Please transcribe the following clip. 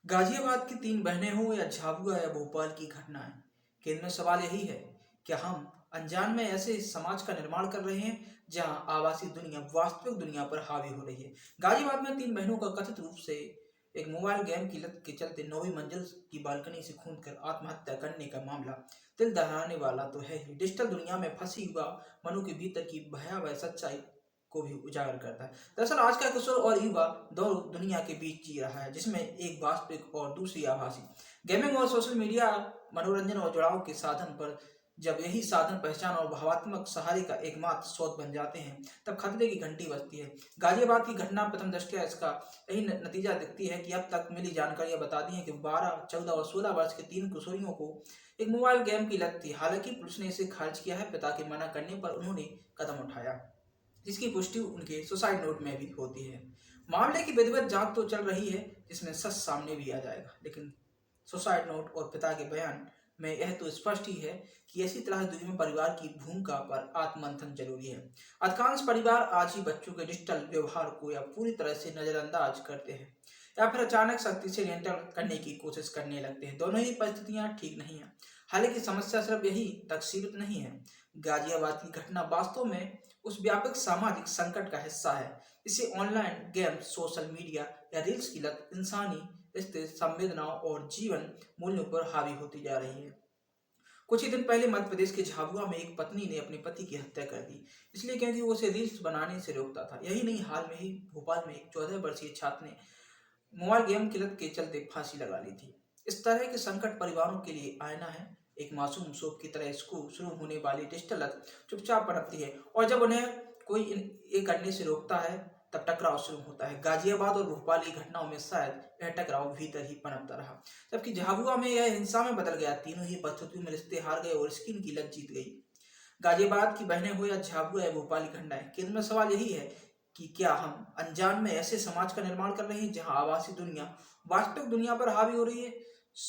गाजियाबाद की तीन बहनें हों या झाबुआ या भोपाल की घटनाएं, केंद्र में सवाल यही है कि हम अनजान में ऐसे समाज का निर्माण कर रहे हैं जहां आभासी दुनिया वास्तविक दुनिया पर हावी हो रही है। गाजियाबाद में तीन बहनों का कथित रूप से एक मोबाइल गेम की लत के चलते 9वीं मंजिल की बालकनी से कूदकर आत्महत्या करने का मामला दिल दहलाने वाला तो है ही, डिजिटल दुनिया में फंसी हुआ मनु के भीतर की भयावह सच्चाई को भी उजागर करता है। दरअसल आज का किशोर और युवा दो दुनिया के बीच जी रहा है, जिसमें एक वास्तविक और दूसरी आभासी। गेमिंग और सोशल मीडिया मनोरंजन और जुड़ाव के साधन पर जब यही साधन पहचान और भावात्मक सहारे का एकमात्र स्रोत बन जाते हैं, तब खतरे की घंटी बजती है। गाजियाबाद की घटना प्रथम दृष्टया इसका यही नतीजा दिखती है कि अब तक मिली जानकारियां बताती हैं कि 12, 14 और 16 वर्ष के तीन किशोरियों को एक मोबाइल गेम की लत थी। हालांकि पुलिस ने इसे खारिज किया है। पिता के मना करने पर उन्होंने कदम उठाया, जिसकी पुष्टि उनके सुसाइड नोट में भी होती है। मामले की विधिवत जांच तो चल रही है, जिसमें सच सामने भी आ जाएगा, लेकिन सुसाइड नोट और पिता के बयान में यह तो स्पष्ट ही है कि ऐसी त्रासदी में परिवार की भूमिका पर आत्ममंथन जरूरी है। अधिकांश परिवार आज ही बच्चों के डिजिटल व्यवहार को या पूरी तरह से नजरअंदाज करते हैं या फिर अचानक सख्ती से नियंत्रण करने की कोशिश करने लगते हैं। दोनों ही परिस्थितियां ठीक नहीं है। हालांकि समस्या सिर्फ यही तक सीमित नहीं है। गाजियाबाद की घटना वास्तव में उस व्यापक सामाजिक संकट का हिस्सा है जिसे ऑनलाइन गेम्स, सोशल मीडिया या रील्स की लत इंसानी रिश्ते, संवेदनाओं और जीवन मूल्यों पर हावी होती जा रही है। कुछ ही दिन पहले मध्य प्रदेश के झाबुआ में एक पत्नी ने अपने पति की हत्या कर दी, इसलिए क्योंकि वो उसे रील्स बनाने से रोकता था। यही नहीं, हाल में ही भोपाल में एक 14 वर्षीय छात्र ने मोबाइल गेम की लत के चलते फांसी लगा ली थी। इस तरह के संकट परिवारों के लिए आईना है। एक मासूम शोक की तरह इसको शुरू होने वाली डिजिटल लत चुपचाप पनपती है, और जब उन्हें कोई ये करने से रोकता है, तब टकराव शुरू होता है। गाजियाबाद और भोपाल की घटनाओं में शायद यह टकराव भीतर ही पनपता रहा, जबकि झाबुआ में यह हिंसा में बदल गया। तीनों ही परिस्थितियों में रिश्ते हार गए और स्किन की लत जीत गई। गाजियाबाद की बहनें हो या झाबुआ या भोपाल की घटनाएं, केंद्र में सवाल यही है कि क्या हम अनजान में ऐसे समाज का निर्माण कर रहे हैं जहां आभासी दुनिया वास्तविक दुनिया पर हावी हो रही है।